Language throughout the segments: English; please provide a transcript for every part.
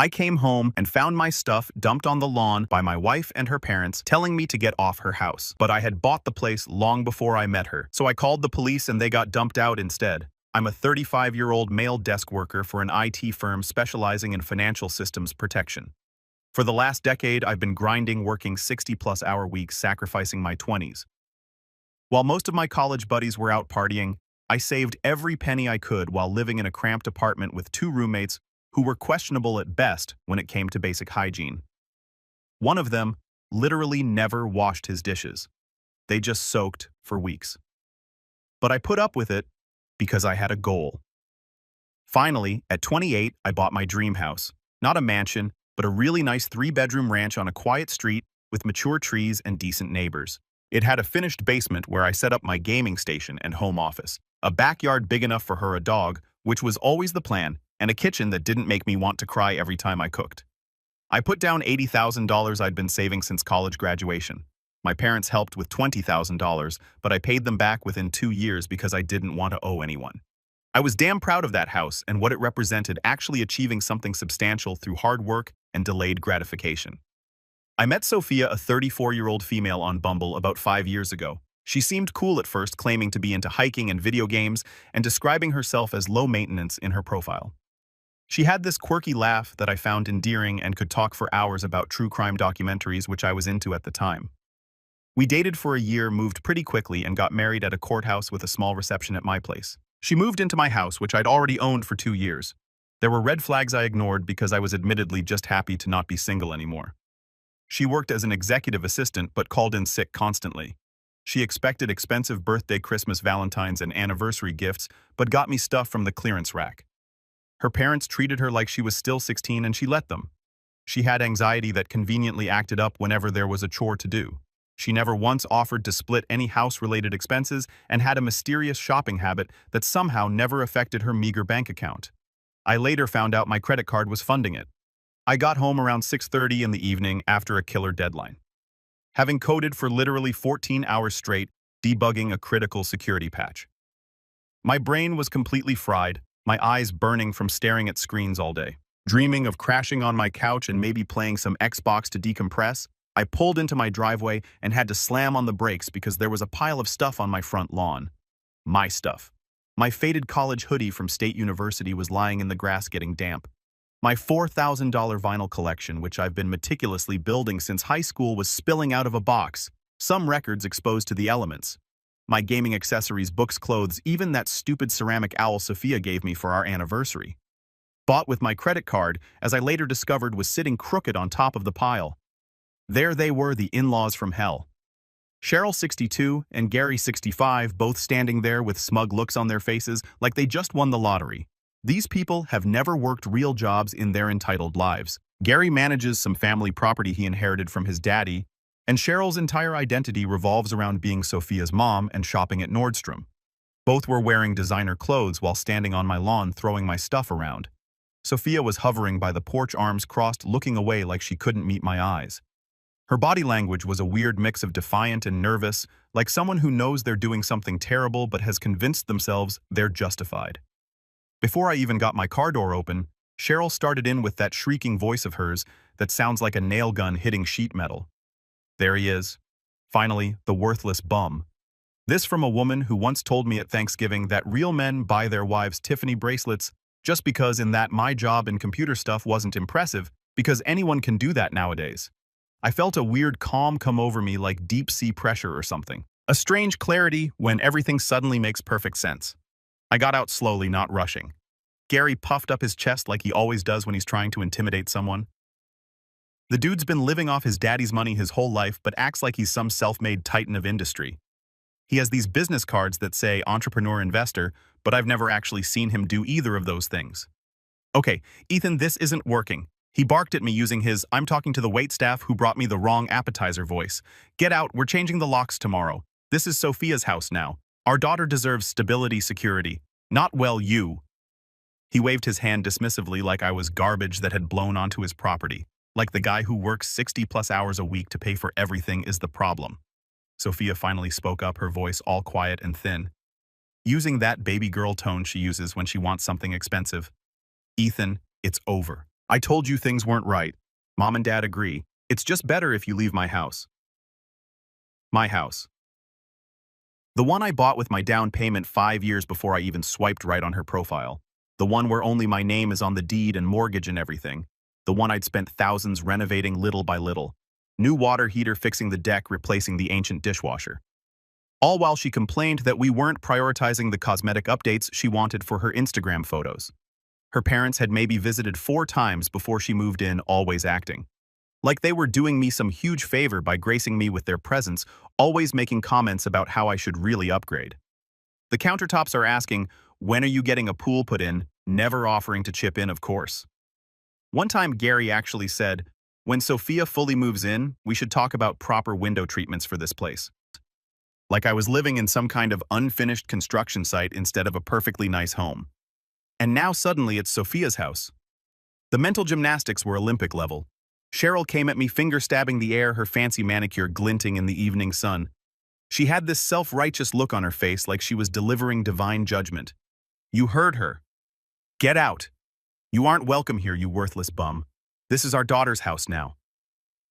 I came home and found my stuff dumped on the lawn by my wife and her parents, telling me to get off her house. But I had bought the place long before I met her, so I called the police and they got dumped out instead. I'm a 35-year-old male desk worker for an IT firm specializing in financial systems protection. For the last decade, I've been grinding, working 60-plus hour weeks, sacrificing my 20s. While most of my college buddies were out partying, I saved every penny I could while living in a cramped apartment with 2 roommates who were questionable at best when it came to basic hygiene. One of them literally never washed his dishes. They just soaked for weeks. But I put up with it because I had a goal. Finally, at 28, I bought my dream house. Not a mansion, but a really nice 3-bedroom ranch on a quiet street with mature trees and decent neighbors. It had a finished basement where I set up my gaming station and home office, a backyard big enough for her a dog, which was always the plan, and a kitchen that didn't make me want to cry every time I cooked. I put down $80,000 I'd been saving since college graduation. My parents helped with $20,000, but I paid them back within 2 years because I didn't want to owe anyone. I was damn proud of that house and what it represented, actually achieving something substantial through hard work and delayed gratification. I met Sophia, a 34-year-old female, on Bumble about 5 years ago. She seemed cool at first, claiming to be into hiking and video games and describing herself as low maintenance in her profile. She had this quirky laugh that I found endearing and could talk for hours about true crime documentaries, which I was into at the time. We dated for a year, moved pretty quickly, and got married at a courthouse with a small reception at my place. She moved into my house, which I'd already owned for 2 years. There were red flags I ignored because I was admittedly just happy to not be single anymore. She worked as an executive assistant but called in sick constantly. She expected expensive birthday, Christmas, Valentine's, and anniversary gifts, but got me stuff from the clearance rack. Her parents treated her like she was still 16 and she let them. She had anxiety that conveniently acted up whenever there was a chore to do. She never once offered to split any house-related expenses and had a mysterious shopping habit that somehow never affected her meager bank account. I later found out my credit card was funding it. I got home around 6:30 in the evening after a killer deadline. Having coded for literally 14 hours straight, debugging a critical security patch. My brain was completely fried, my eyes burning from staring at screens all day. Dreaming of crashing on my couch and maybe playing some Xbox to decompress, I pulled into my driveway and had to slam on the brakes because there was a pile of stuff on my front lawn. My stuff. My faded college hoodie from State University was lying in the grass getting damp. My $4,000 vinyl collection, which I've been meticulously building since high school, was spilling out of a box, some records exposed to the elements. My gaming accessories, books, clothes, even that stupid ceramic owl Sophia gave me for our anniversary. Bought with my credit card, as I later discovered was sitting crooked on top of the pile. There they were, the in-laws from hell. Cheryl, 62, and Gary, 65, both standing there with smug looks on their faces like they just won the lottery. These people have never worked real jobs in their entitled lives. Gary manages some family property he inherited from his daddy, and Cheryl's entire identity revolves around being Sophia's mom and shopping at Nordstrom. Both were wearing designer clothes while standing on my lawn throwing my stuff around. Sophia was hovering by the porch, arms crossed, looking away like she couldn't meet my eyes. Her body language was a weird mix of defiant and nervous, like someone who knows they're doing something terrible but has convinced themselves they're justified. Before I even got my car door open, Cheryl started in with that shrieking voice of hers that sounds like a nail gun hitting sheet metal. There he is. Finally, the worthless bum. This from a woman who once told me at Thanksgiving that real men buy their wives Tiffany bracelets just because in that my job in computer stuff wasn't impressive, because anyone can do that nowadays. I felt a weird calm come over me, like deep sea pressure or something. A strange clarity when everything suddenly makes perfect sense. I got out slowly, not rushing. Gary puffed up his chest like he always does when he's trying to intimidate someone. The dude's been living off his daddy's money his whole life but acts like he's some self-made titan of industry. He has these business cards that say entrepreneur investor, but I've never actually seen him do either of those things. Okay, Ethan, this isn't working. He barked at me using his "I'm talking to the waitstaff who brought me the wrong appetizer" voice. Get out, we're changing the locks tomorrow. This is Sophia's house now. Our daughter deserves stability, security. Not well, you. He waved his hand dismissively like I was garbage that had blown onto his property. Like the guy who works 60+ hours a week to pay for everything is the problem. Sophia finally spoke up, her voice all quiet and thin, using that baby girl tone she uses when she wants something expensive. Ethan, it's over. I told you things weren't right. Mom and Dad agree. It's just better if you leave my house. My house. The one I bought with my down payment 5 years before I even swiped right on her profile. The one where only my name is on the deed and mortgage and everything. The one I'd spent thousands renovating little by little. New water heater fixing the deck, replacing the ancient dishwasher. All while she complained that we weren't prioritizing the cosmetic updates she wanted for her Instagram photos. Her parents had maybe visited 4 times before she moved in, always acting like they were doing me some huge favor by gracing me with their presence, always making comments about how I should really upgrade. The countertops are asking, when are you getting a pool put in, never offering to chip in, of course. One time Gary actually said, when Sophia fully moves in, we should talk about proper window treatments for this place. Like I was living in some kind of unfinished construction site instead of a perfectly nice home. And now suddenly it's Sophia's house. The mental gymnastics were Olympic level. Cheryl came at me finger-stabbing the air, her fancy manicure glinting in the evening sun. She had this self-righteous look on her face like she was delivering divine judgment. You heard her. Get out. You aren't welcome here, you worthless bum. This is our daughter's house now.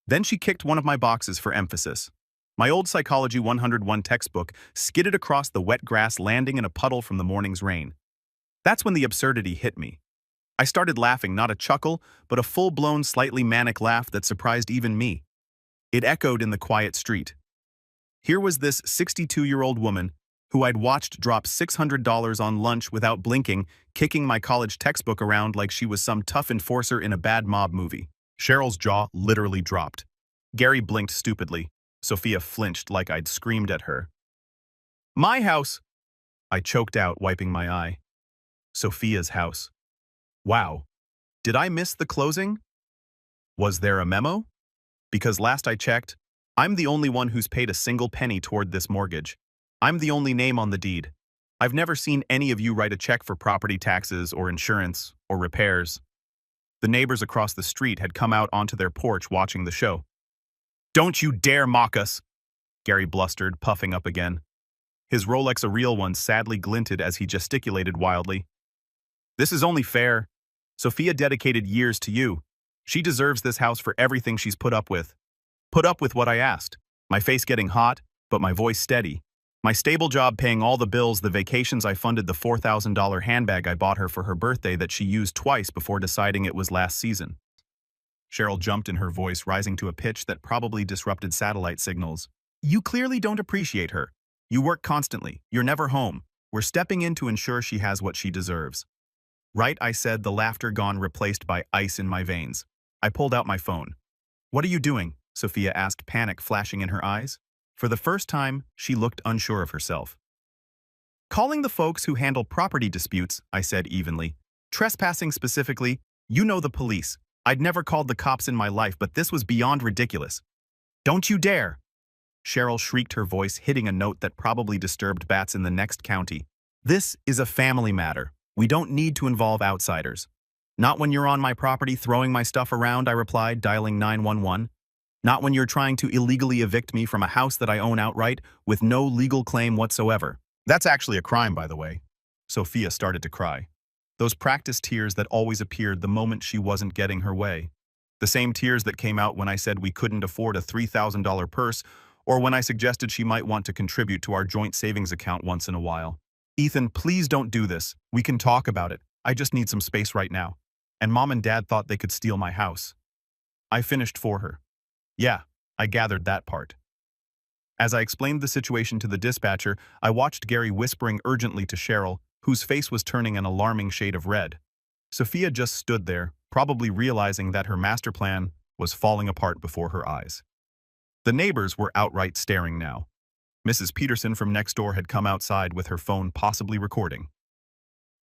Then she kicked one of my boxes for emphasis. My old Psychology 101 textbook skidded across the wet grass, landing in a puddle from the morning's rain. That's when the absurdity hit me. I started laughing, not a chuckle, but a full-blown, slightly manic laugh that surprised even me. It echoed in the quiet street. Here was this 62-year-old woman who I'd watched drop $600 on lunch without blinking, kicking my college textbook around like she was some tough enforcer in a bad mob movie. Cheryl's jaw literally dropped. Gary blinked stupidly. Sophia flinched like I'd screamed at her. My house! I choked out, wiping my eye. Sophia's house. Wow. Did I miss the closing? Was there a memo? Because last I checked, I'm the only one who's paid a single penny toward this mortgage. I'm the only name on the deed. I've never seen any of you write a check for property taxes or insurance or repairs. The neighbors across the street had come out onto their porch watching the show. Don't you dare mock us, Gary blustered, puffing up again. His Rolex, a real one, sadly glinted as he gesticulated wildly. This is only fair. Sophia dedicated years to you. She deserves this house for everything she's put up with. Put up with what I asked. My face getting hot, but my voice steady. My stable job paying all the bills, the vacations I funded, the $4,000 handbag I bought her for her birthday that she used twice before deciding it was last season. Cheryl jumped in, her voice rising to a pitch that probably disrupted satellite signals. You clearly don't appreciate her. You work constantly. You're never home. We're stepping in to ensure she has what she deserves. Right, I said, the laughter gone, replaced by ice in my veins. I pulled out my phone. What are you doing? Sophia asked, panic flashing in her eyes. For the first time, she looked unsure of herself. Calling the folks who handle property disputes, I said evenly. Trespassing specifically, you know, the police. I'd never called the cops in my life, but this was beyond ridiculous. Don't you dare! Cheryl shrieked, her voice hitting a note that probably disturbed bats in the next county. This is a family matter. We don't need to involve outsiders. Not when you're on my property throwing my stuff around, I replied, dialing 911. Not when you're trying to illegally evict me from a house that I own outright with no legal claim whatsoever. That's actually a crime, by the way. Sophia started to cry. Those practiced tears that always appeared the moment she wasn't getting her way. The same tears that came out when I said we couldn't afford a $3,000 purse, or when I suggested she might want to contribute to our joint savings account once in a while. Ethan, please don't do this. We can talk about it. I just need some space right now. And Mom and Dad thought they could steal my house. I finished for her. Yeah, I gathered that part. As I explained the situation to the dispatcher, I watched Gary whispering urgently to Cheryl, whose face was turning an alarming shade of red. Sophia just stood there, probably realizing that her master plan was falling apart before her eyes. The neighbors were outright staring now. Mrs. Peterson from next door had come outside with her phone possibly recording.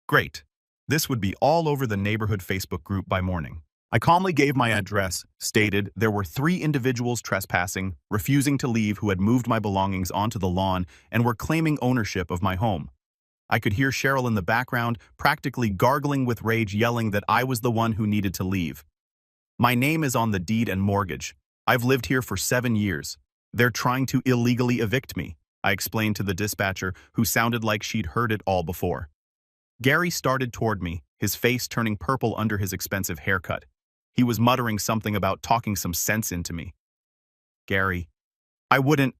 Great. This would be all over the neighborhood Facebook group by morning. I calmly gave my address, stated there were 3 individuals trespassing, refusing to leave, who had moved my belongings onto the lawn and were claiming ownership of my home. I could hear Cheryl in the background, practically gargling with rage, yelling that I was the one who needed to leave. My name is on the deed and mortgage. I've lived here for 7 years. They're trying to illegally evict me, I explained to the dispatcher, who sounded like she'd heard it all before. Gary started toward me, his face turning purple under his expensive haircut. He was muttering something about talking some sense into me. Gary, I wouldn't,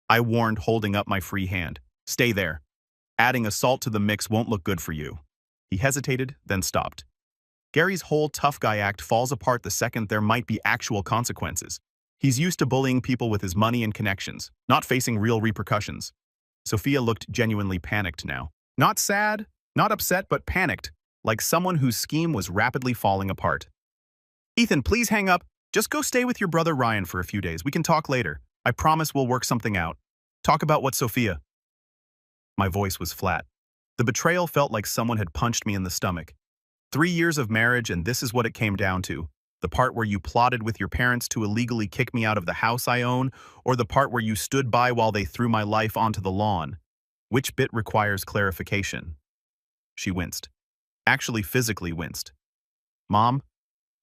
I warned, holding up my free hand. Stay there. Adding assault to the mix won't look good for you. He hesitated, then stopped. Gary's whole tough guy act falls apart the second there might be actual consequences. He's used to bullying people with his money and connections, not facing real repercussions. Sophia looked genuinely panicked now. Not sad, not upset, but panicked, like someone whose scheme was rapidly falling apart. Ethan, please hang up. Just go stay with your brother Ryan for a few days. We can talk later. I promise we'll work something out. Talk about what Sophia. My voice was flat. The betrayal felt like someone had punched me in the stomach. 3 years of marriage, and this is what it came down to. The part where you plotted with your parents to illegally kick me out of the house I own, or the part where you stood by while they threw my life onto the lawn. Which bit requires clarification? She winced. Actually physically winced. Mom?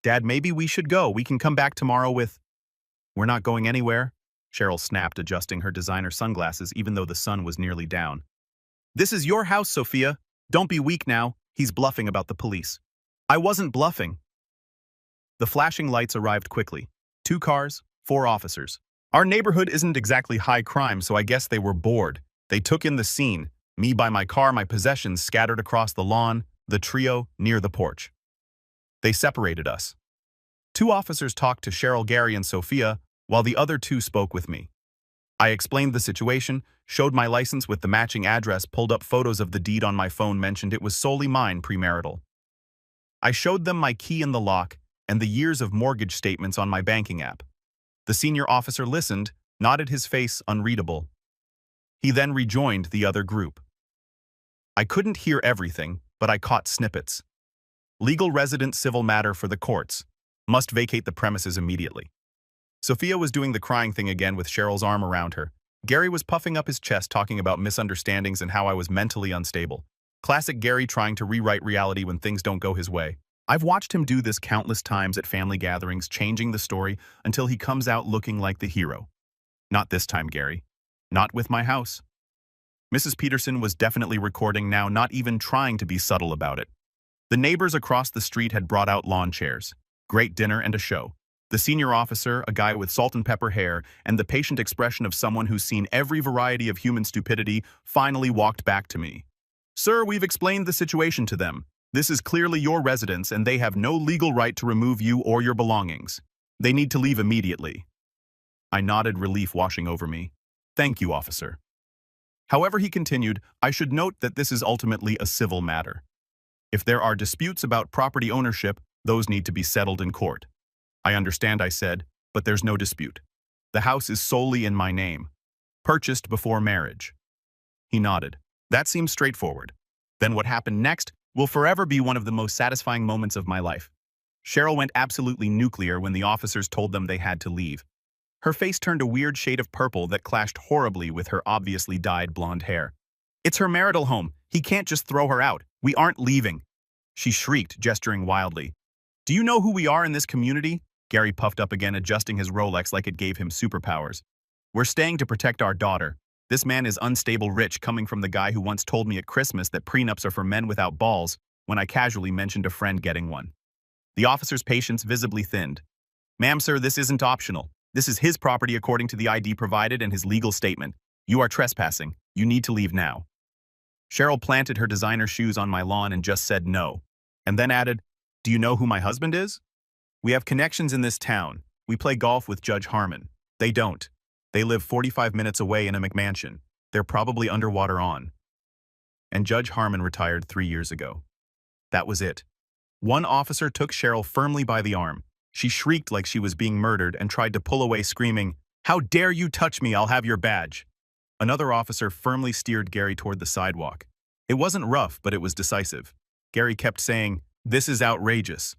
Dad, maybe we should go. We can come back tomorrow with... We're not going anywhere, Cheryl snapped, adjusting her designer sunglasses even though the sun was nearly down. This is your house, Sophia. Don't be weak now. He's bluffing about the police. I wasn't bluffing. The flashing lights arrived quickly. 2 cars, 4 officers. Our neighborhood isn't exactly high crime, so I guess they were bored. They took in the scene, me by my car, my possessions scattered across the lawn, the trio near the porch. They separated us. 2 officers talked to Cheryl, Gary, and Sophia, while the other 2 spoke with me. I explained the situation, showed my license with the matching address, pulled up photos of the deed on my phone, mentioned it was solely mine, premarital. I showed them my key in the lock and the years of mortgage statements on my banking app. The senior officer listened, nodded, his face unreadable. He then rejoined the other group. I couldn't hear everything, but I caught snippets. Legal resident civil matter for the courts. Must vacate the premises immediately. Sophia was doing the crying thing again with Cheryl's arm around her. Gary was puffing up his chest, talking about misunderstandings and how I was mentally unstable. Classic Gary trying to rewrite reality when things don't go his way. I've watched him do this countless times at family gatherings, changing the story until he comes out looking like the hero. Not this time, Gary. Not with my house. Mrs. Peterson was definitely recording now, not even trying to be subtle about it. The neighbors across the street had brought out lawn chairs, great dinner, and a show. The senior officer, a guy with salt and pepper hair, and the patient expression of someone who's seen every variety of human stupidity, finally walked back to me. Sir, we've explained the situation to them. This is clearly your residence, and they have no legal right to remove you or your belongings. They need to leave immediately. I nodded, relief washing over me. Thank you, officer. However, he continued, I should note that this is ultimately a civil matter. If there are disputes about property ownership, those need to be settled in court. I understand, I said, but there's no dispute. The house is solely in my name. Purchased before marriage. He nodded. That seems straightforward. Then what happened next will forever be one of the most satisfying moments of my life. Cheryl went absolutely nuclear when the officers told them they had to leave. Her face turned a weird shade of purple that clashed horribly with her obviously dyed blonde hair. It's her marital home. He can't just throw her out. We aren't leaving. She shrieked, gesturing wildly. Do you know who we are in this community? Gary puffed up again, adjusting his Rolex like it gave him superpowers. We're staying to protect our daughter. This man is unstable rich, coming from the guy who once told me at Christmas that prenups are for men without balls when I casually mentioned a friend getting one. The officer's patience visibly thinned. Ma'am, sir, this isn't optional. This is his property according to the ID provided and his legal statement. You are trespassing. You need to leave now. Cheryl planted her designer shoes on my lawn and just said no. And then added, do you know who my husband is? We have connections in this town. We play golf with Judge Harmon. They don't. They live 45 minutes away in a McMansion. They're probably underwater on. And Judge Harmon retired 3 years ago. That was it. One officer took Cheryl firmly by the arm. She shrieked like she was being murdered and tried to pull away, screaming, How dare you touch me? I'll have your badge. Another officer firmly steered Gary toward the sidewalk. It wasn't rough, but it was decisive. Gary kept saying, This is outrageous.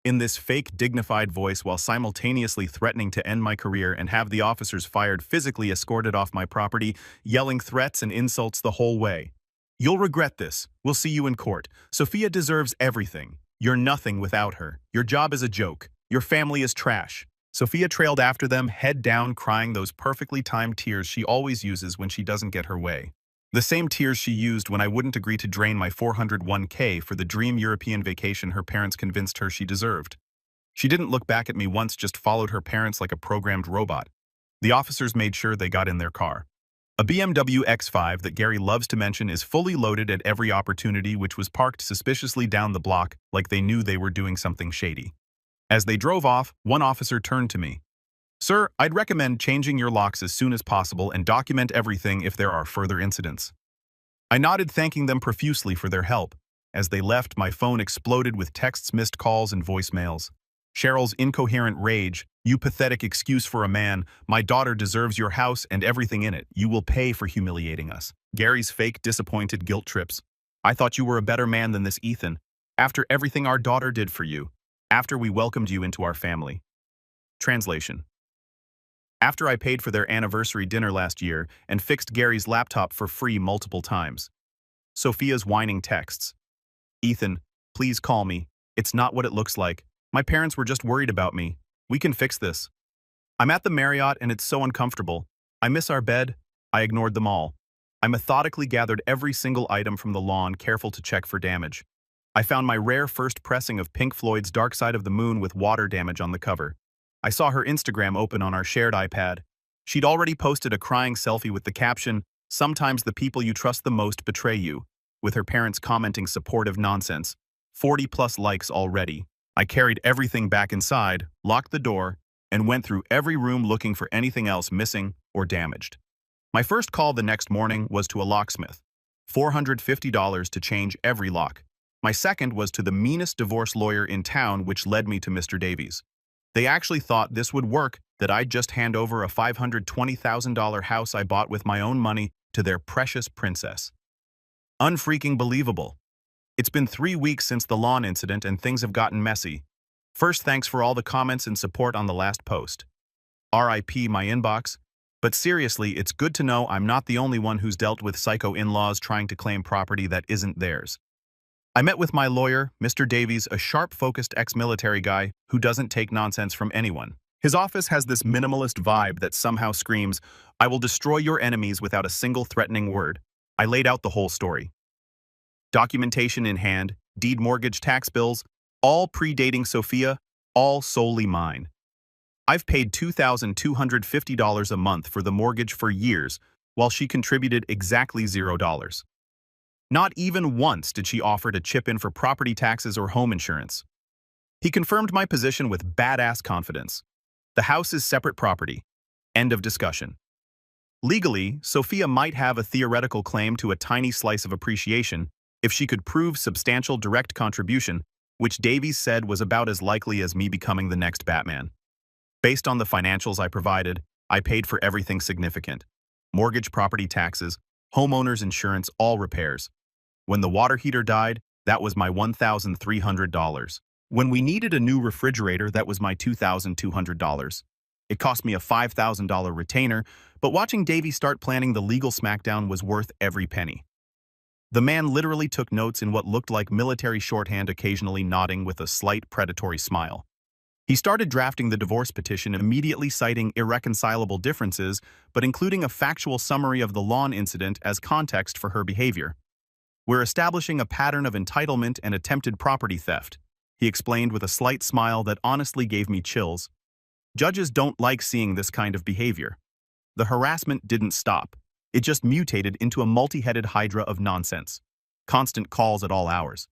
In this fake, dignified voice, while simultaneously threatening to end my career and have the officers fired, physically escorted off my property, yelling threats and insults the whole way. You'll regret this. We'll see you in court. Sophia deserves everything. You're nothing without her. Your job is a joke. Your family is trash. Sophia trailed after them, head down, crying those perfectly timed tears she always uses when she doesn't get her way. The same tears she used when I wouldn't agree to drain my 401k for the dream European vacation her parents convinced her she deserved. She didn't look back at me once, just followed her parents like a programmed robot. The officers made sure they got in their car. A BMW X5 that Gary loves to mention is fully loaded at every opportunity, which was parked suspiciously down the block like they knew they were doing something shady. As they drove off, one officer turned to me. "Sir, I'd recommend changing your locks as soon as possible and document everything if there are further incidents." I nodded, thanking them profusely for their help. As they left, my phone exploded with texts, missed calls, and voicemails. Cheryl's incoherent rage. "You pathetic excuse for a man. My daughter deserves your house and everything in it. You will pay for humiliating us." Gary's fake, disappointed guilt trips. "I thought you were a better man than this, Ethan. After everything our daughter did for you. After we welcomed you into our family." Translation. After I paid for their anniversary dinner last year and fixed Gary's laptop for free multiple times. Sophia's whining texts. "Ethan, please call me. It's not what it looks like. My parents were just worried about me. We can fix this. I'm at the Marriott and it's so uncomfortable. I miss our bed." I ignored them all. I methodically gathered every single item from the lawn, careful to check for damage. I found my rare first pressing of Pink Floyd's Dark Side of the Moon with water damage on the cover. I saw her Instagram open on our shared iPad. She'd already posted a crying selfie with the caption, "Sometimes the people you trust the most betray you," with her parents commenting supportive nonsense. 40+ likes already. I carried everything back inside, locked the door, and went through every room looking for anything else missing or damaged. My first call the next morning was to a locksmith. $450 to change every lock. My second was to the meanest divorce lawyer in town, which led me to Mr. Davies. They actually thought this would work, that I'd just hand over a $520,000 house I bought with my own money to their precious princess. Unfreaking believable. It's been 3 weeks since the lawn incident and things have gotten messy. First, thanks for all the comments and support on the last post. RIP my inbox. But seriously, it's good to know I'm not the only one who's dealt with psycho in-laws trying to claim property that isn't theirs. I met with my lawyer, Mr. Davies, a sharp-focused ex-military guy who doesn't take nonsense from anyone. His office has this minimalist vibe that somehow screams, "I will destroy your enemies without a single threatening word." I laid out the whole story. Documentation in hand, deed, mortgage, tax bills, all predating Sophia, all solely mine. I've paid $2,250 a month for the mortgage for years, while she contributed exactly $0. Not even once did she offer to chip in for property taxes or home insurance. He confirmed my position with badass confidence. The house is separate property. End of discussion. Legally, Sophia might have a theoretical claim to a tiny slice of appreciation if she could prove substantial direct contribution, which Davies said was about as likely as me becoming the next Batman. Based on the financials I provided, I paid for everything significant. Mortgage, property taxes, homeowner's insurance, all repairs. When the water heater died, that was my $1,300. When we needed a new refrigerator, that was my $2,200. It cost me a $5,000 retainer, but watching Davey start planning the legal smackdown was worth every penny. The man literally took notes in what looked like military shorthand, occasionally nodding with a slight predatory smile. He started drafting the divorce petition, immediately citing irreconcilable differences, but including a factual summary of the lawn incident as context for her behavior. "We're establishing a pattern of entitlement and attempted property theft," he explained with a slight smile that honestly gave me chills. Judges don't like seeing this kind of behavior. The harassment didn't stop. It just mutated into a multi-headed hydra of nonsense. Constant calls at all hours.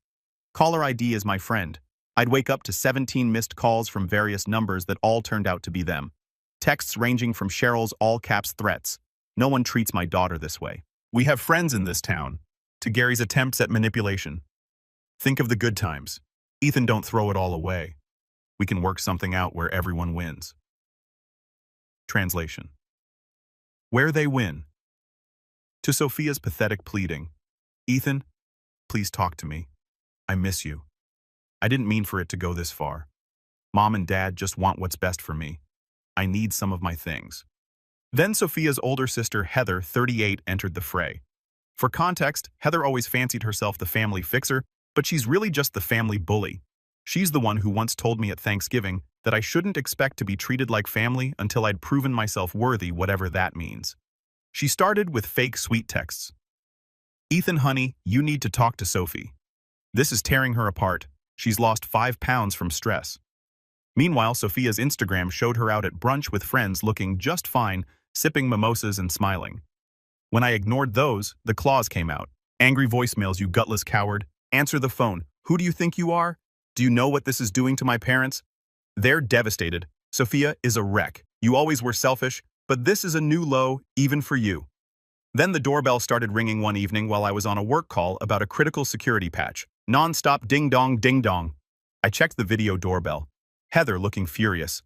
Caller ID is my friend. I'd wake up to 17 missed calls from various numbers that all turned out to be them. Texts ranging from Cheryl's all-caps threats. "No one treats my daughter this way. We have friends in this town," to Gary's attempts at manipulation. "Think of the good times. Ethan, don't throw it all away. We can work something out where everyone wins." Translation. Where they win. To Sophia's pathetic pleading, "Ethan, please talk to me. I miss you. I didn't mean for it to go this far. Mom and Dad just want what's best for me. I need some of my things." Then Sophia's older sister, Heather, 38, entered the fray. For context, Heather always fancied herself the family fixer, but she's really just the family bully. She's the one who once told me at Thanksgiving that I shouldn't expect to be treated like family until I'd proven myself worthy, whatever that means. She started with fake sweet texts. "Ethan, honey, you need to talk to Sophie. This is tearing her apart. She's lost 5 pounds from stress." Meanwhile, Sophia's Instagram showed her out at brunch with friends looking just fine, sipping mimosas and smiling. When I ignored those, the claws came out. Angry voicemails, you gutless coward. Answer the phone. Who do you think you are? Do you know what this is doing to my parents? They're devastated. Sophia is a wreck. You always were selfish, but this is a new low, even for you. Then the doorbell started ringing one evening while I was on a work call about a critical security patch. Non-stop ding-dong, ding-dong. I checked the video doorbell. Heather looking furious.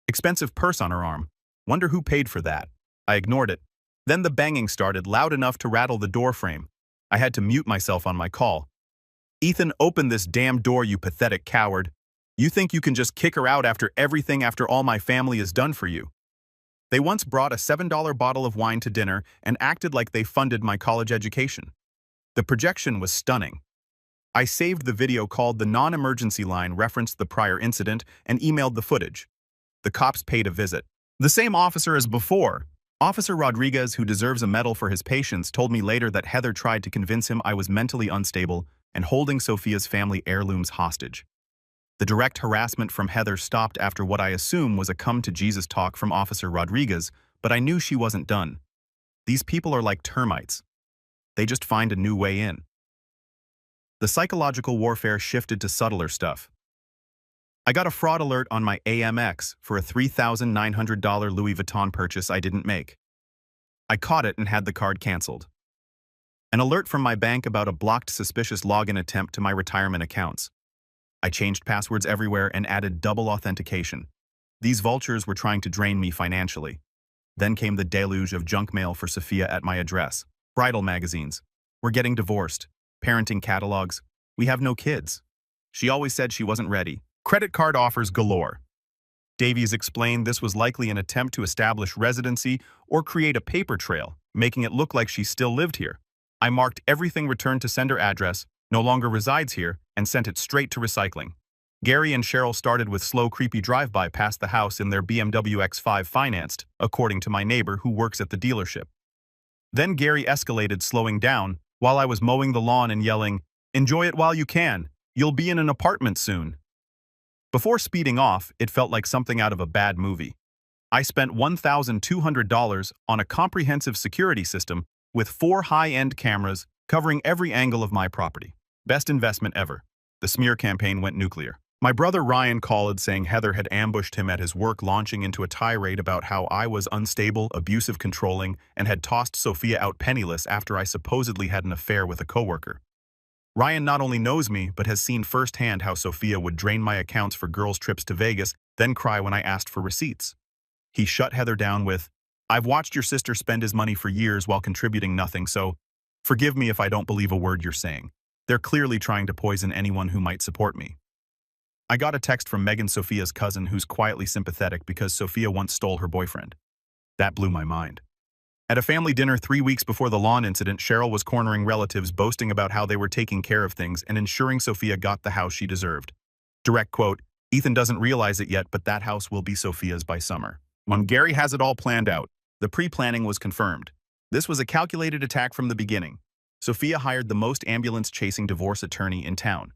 Expensive purse on her arm. Wonder who paid for that. I ignored it. Then the banging started loud enough to rattle the door frame. I had to mute myself on my call. Ethan, open this damn door, you pathetic coward. You think you can just kick her out after everything, after all my family has done for you? They once brought a $7 bottle of wine to dinner and acted like they funded my college education. The projection was stunning. I saved the video, called the non-emergency line, referenced the prior incident, and emailed the footage. The cops paid a visit. The same officer as before. Officer Rodriguez, who deserves a medal for his patience, told me later that Heather tried to convince him I was mentally unstable and holding Sophia's family heirlooms hostage. The direct harassment from Heather stopped after what I assume was a come-to-Jesus talk from Officer Rodriguez, but I knew she wasn't done. These people are like termites. They just find a new way in. The psychological warfare shifted to subtler stuff. I got a fraud alert on my AMX for a $3,900 Louis Vuitton purchase I didn't make. I caught it and had the card canceled. An alert from my bank about a blocked suspicious login attempt to my retirement accounts. I changed passwords everywhere and added double authentication. These vultures were trying to drain me financially. Then came the deluge of junk mail for Sophia at my address. Bridal magazines. We're getting divorced. Parenting catalogs. We have no kids. She always said she wasn't ready. Credit card offers galore. Davies explained this was likely an attempt to establish residency or create a paper trail, making it look like she still lived here. I marked everything returned to sender address, no longer resides here, and sent it straight to recycling. Gary and Cheryl started with slow, creepy drive-by past the house in their BMW X5 financed, according to my neighbor who works at the dealership. Then Gary escalated, slowing down, while I was mowing the lawn and yelling, "Enjoy it while you can. You'll be in an apartment soon." Before speeding off, it felt like something out of a bad movie. I spent $1,200 on a comprehensive security system with 4 high-end cameras covering every angle of my property. Best investment ever. The smear campaign went nuclear. My brother Ryan called saying Heather had ambushed him at his work, launching into a tirade about how I was unstable, abusive, controlling, and had tossed Sophia out penniless after I supposedly had an affair with a coworker. Ryan not only knows me, but has seen firsthand how Sophia would drain my accounts for girls' trips to Vegas, then cry when I asked for receipts. He shut Heather down with, "I've watched your sister spend his money for years while contributing nothing, so forgive me if I don't believe a word you're saying. They're clearly trying to poison anyone who might support me." I got a text from Megan, Sophia's cousin, who's quietly sympathetic because Sophia once stole her boyfriend. That blew my mind. At a family dinner 3 weeks before the lawn incident, Cheryl was cornering relatives, boasting about how they were taking care of things and ensuring Sophia got the house she deserved. Direct quote, "Ethan doesn't realize it yet, but that house will be Sophia's by summer." When Gary has it all planned out, the pre-planning was confirmed. This was a calculated attack from the beginning. Sophia hired the most ambulance-chasing divorce attorney in town.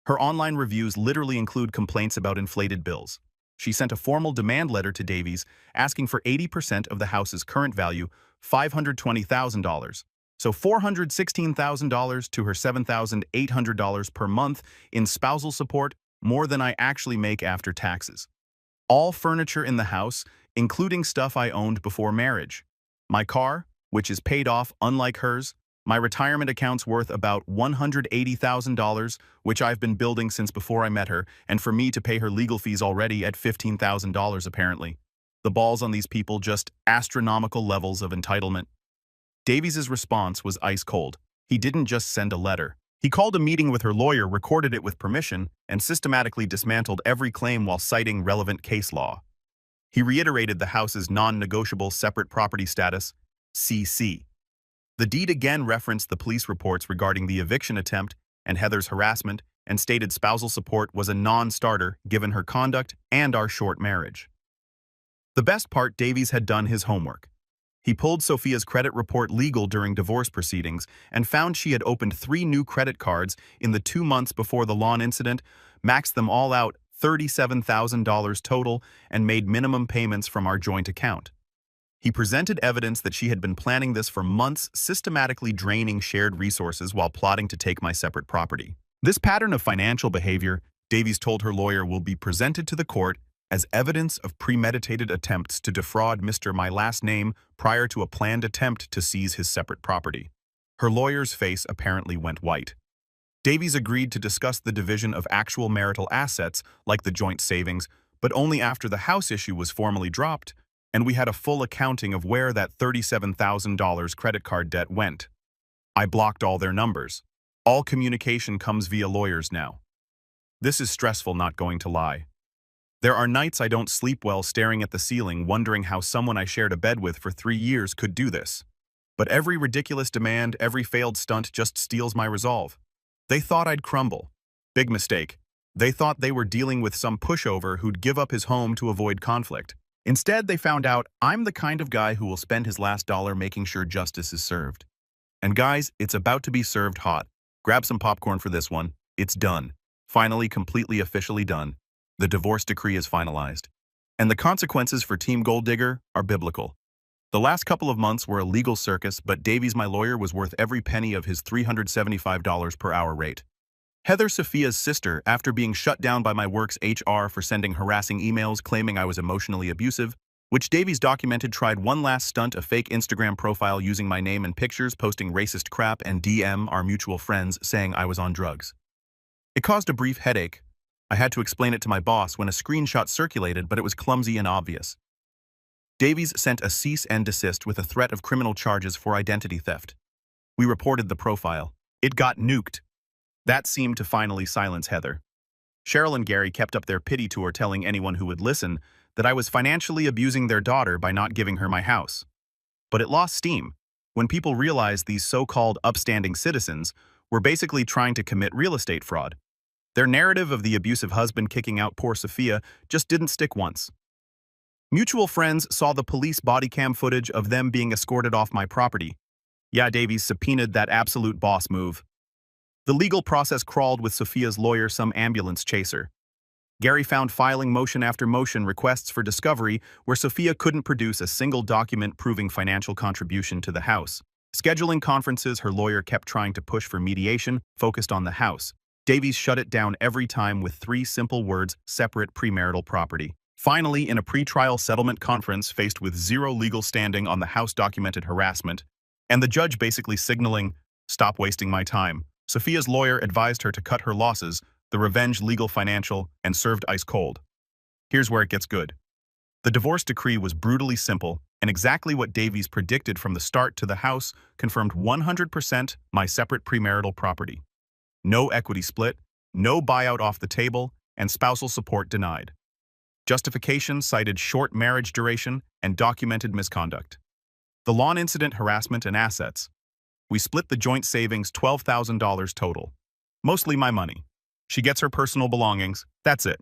Her online reviews literally include complaints about inflated bills. She sent a formal demand letter to Davies asking for 80% of the house's current value, $520,000, so $416,000 to her $7,800 per month in spousal support, more than I actually make after taxes. All furniture in the house, including stuff I owned before marriage. My car, which is paid off unlike hers. My retirement account's worth about $180,000, which I've been building since before I met her, and for me to pay her legal fees already at $15,000 apparently. The balls on these people, just astronomical levels of entitlement. Davies' response was ice cold. He didn't just send a letter. He called a meeting with her lawyer, recorded it with permission, and systematically dismantled every claim while citing relevant case law. He reiterated the house's non-negotiable separate property status, CC. The deed again referenced the police reports regarding the eviction attempt and Heather's harassment, and stated spousal support was a non-starter given her conduct and our short marriage. The best part, Davies had done his homework. He pulled Sophia's credit report legal during divorce proceedings and found she had opened 3 new credit cards in the 2 months before the lawn incident, maxed them all out, $37,000 total, and made minimum payments from our joint account. He presented evidence that she had been planning this for months, systematically draining shared resources while plotting to take my separate property. This pattern of financial behavior, Davies told her lawyer, will be presented to the court as evidence of premeditated attempts to defraud Mr. My Last Name prior to a planned attempt to seize his separate property. Her lawyer's face apparently went white. Davies agreed to discuss the division of actual marital assets, like the joint savings, but only after the house issue was formally dropped, and we had a full accounting of where that $37,000 credit card debt went. I blocked all their numbers. All communication comes via lawyers now. This is stressful, not going to lie. There are nights I don't sleep well staring at the ceiling, wondering how someone I shared a bed with for 3 years could do this. But every ridiculous demand, every failed stunt just steals my resolve. They thought I'd crumble. Big mistake. They thought they were dealing with some pushover who'd give up his home to avoid conflict. Instead, they found out I'm the kind of guy who will spend his last dollar making sure justice is served. And guys, it's about to be served hot. Grab some popcorn for this one. It's done. Finally, completely officially done. The divorce decree is finalized. And the consequences for Team Gold Digger are biblical. The last couple of months were a legal circus, but Davies, my lawyer, was worth every penny of his $375 per hour rate. Heather, Sophia's sister, after being shut down by my work's HR for sending harassing emails claiming I was emotionally abusive, which Davies documented, tried one last stunt, a fake Instagram profile using my name and pictures, posting racist crap, and DM our mutual friends saying I was on drugs. It caused a brief headache. I had to explain it to my boss when a screenshot circulated, but it was clumsy and obvious. Davies sent a cease and desist with a threat of criminal charges for identity theft. We reported the profile. It got nuked. That seemed to finally silence Heather. Cheryl and Gary kept up their pity tour, telling anyone who would listen that I was financially abusing their daughter by not giving her my house. But it lost steam when people realized these so-called upstanding citizens were basically trying to commit real estate fraud. Their narrative of the abusive husband kicking out poor Sophia just didn't stick once. Mutual friends saw the police body cam footage of them being escorted off my property. Yeah, Davies subpoenaed that absolute boss move. The legal process crawled with Sophia's lawyer, some ambulance chaser. Gary found filing motion after motion requests for discovery where Sophia couldn't produce a single document proving financial contribution to the house. Scheduling conferences, her lawyer kept trying to push for mediation focused on the house. Davies shut it down every time with 3 simple words: separate premarital property. Finally, in a pretrial settlement conference faced with 0 legal standing on the house-documented harassment, and the judge basically signaling, "Stop wasting my time," Sophia's lawyer advised her to cut her losses, the revenge legal financial, and served ice cold. Here's where it gets good. The divorce decree was brutally simple, and exactly what Davies predicted from the start to the house confirmed 100% my separate premarital property. No equity split, no buyout off the table, and spousal support denied. Justification cited short marriage duration and documented misconduct. The lawn incident, harassment, and assets. We split the joint savings, $12,000 total. Mostly my money. She gets her personal belongings, that's it.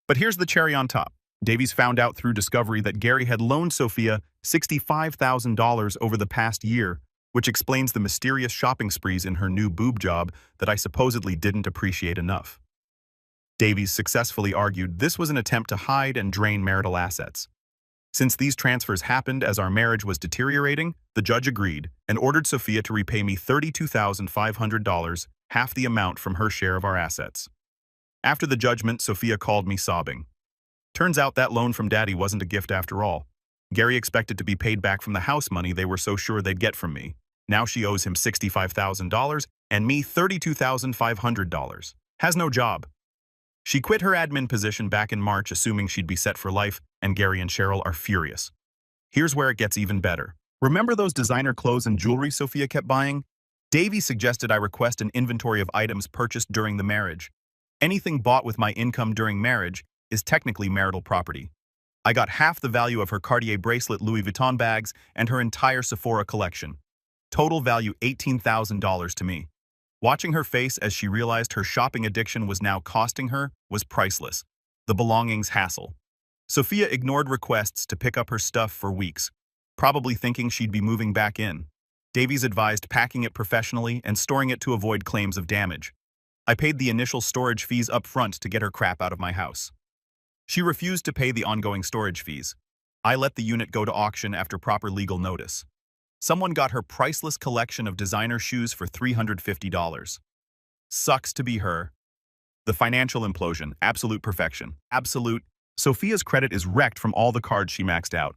But here's the cherry on top. Davies found out through discovery that Gary had loaned Sophia $65,000 over the past year, which explains the mysterious shopping sprees in her new boob job that I supposedly didn't appreciate enough. Davies successfully argued this was an attempt to hide and drain marital assets. Since these transfers happened as our marriage was deteriorating, the judge agreed and ordered Sophia to repay me $32,500, half the amount from her share of our assets. After the judgment, Sophia called me sobbing. Turns out that loan from Daddy wasn't a gift after all. Gary expected to be paid back from the house money they were so sure they'd get from me. Now she owes him $65,000 and me $32,500. Has no job. She quit her admin position back in March, assuming she'd be set for life, and Gary and Cheryl are furious. Here's where it gets even better. Remember those designer clothes and jewelry Sophia kept buying? Davey suggested I request an inventory of items purchased during the marriage. Anything bought with my income during marriage is technically marital property. I got half the value of her Cartier bracelet, Louis Vuitton bags, and her entire Sephora collection. Total value $18,000 to me. Watching her face as she realized her shopping addiction was now costing her was priceless. The belongings hassle. Sophia ignored requests to pick up her stuff for weeks, probably thinking she'd be moving back in. Davies advised packing it professionally and storing it to avoid claims of damage. I paid the initial storage fees up front to get her crap out of my house. She refused to pay the ongoing storage fees. I let the unit go to auction after proper legal notice. Someone got her priceless collection of designer shoes for $350. Sucks to be her. The financial implosion, absolute perfection, absolute. Sophia's credit is wrecked from all the cards she maxed out.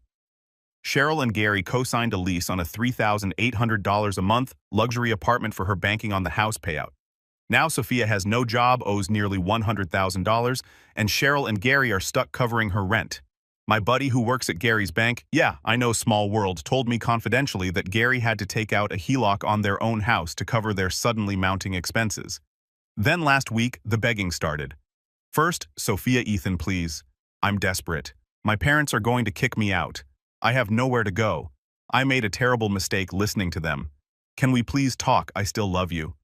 Cheryl and Gary co-signed a lease on a $3,800 a month luxury apartment for her banking on the house payout. Now Sophia has no job, owes nearly $100,000, and Cheryl and Gary are stuck covering her rent. My buddy who works at Gary's bank, yeah, I know, small world, told me confidentially that Gary had to take out a HELOC on their own house to cover their suddenly mounting expenses. Then last week, the begging started. First, Sophia, Ethan, please. I'm desperate. My parents are going to kick me out. I have nowhere to go. I made a terrible mistake listening to them. Can we please talk? I still love you.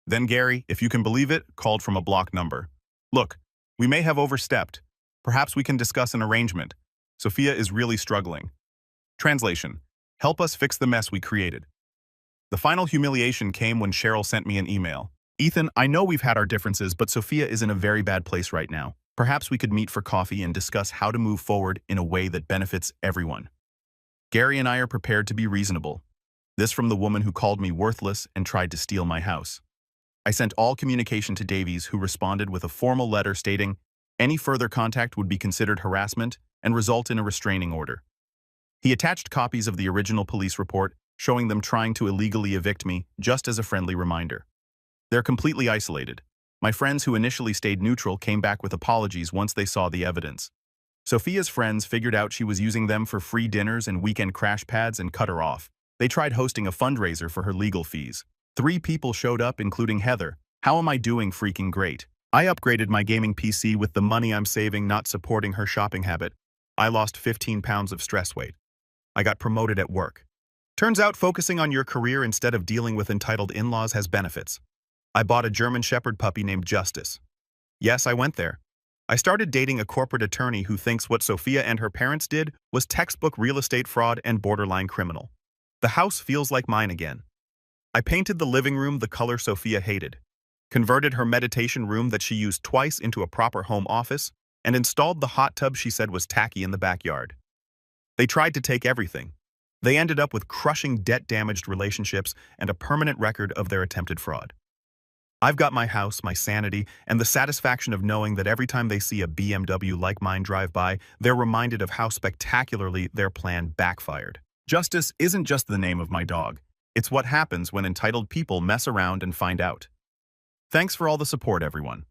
Then Gary, if you can believe it, called from a block number. Look, we may have overstepped. Perhaps we can discuss an arrangement. Sophia is really struggling. Translation: help us fix the mess we created. The final humiliation came when Cheryl sent me an email. Ethan, I know we've had our differences, but Sophia is in a very bad place right now. Perhaps we could meet for coffee and discuss how to move forward in a way that benefits everyone. Gary and I are prepared to be reasonable. This from the woman who called me worthless and tried to steal my house. I sent all communication to Davies, who responded with a formal letter stating any further contact would be considered harassment and result in a restraining order. He attached copies of the original police report showing them trying to illegally evict me, just as a friendly reminder. They're completely isolated. My friends who initially stayed neutral came back with apologies once they saw the evidence. Sophia's friends figured out she was using them for free dinners and weekend crash pads and cut her off. They tried hosting a fundraiser for her legal fees. 3 people showed up, including Heather. How am I doing? Freaking great. I upgraded my gaming PC with the money I'm saving, not supporting her shopping habit. I lost 15 pounds of stress weight. I got promoted at work. Turns out focusing on your career instead of dealing with entitled in-laws has benefits. I bought a German Shepherd puppy named Justice. Yes, I went there. I started dating a corporate attorney who thinks what Sophia and her parents did was textbook real estate fraud and borderline criminal. The house feels like mine again. I painted the living room the color Sophia hated, converted her meditation room that she used twice into a proper home office, and installed the hot tub she said was tacky in the backyard. They tried to take everything. They ended up with crushing debt-damaged relationships and a permanent record of their attempted fraud. I've got my house, my sanity, and the satisfaction of knowing that every time they see a BMW like mine drive by, they're reminded of how spectacularly their plan backfired. Justice isn't just the name of my dog. It's what happens when entitled people mess around and find out. Thanks for all the support, everyone.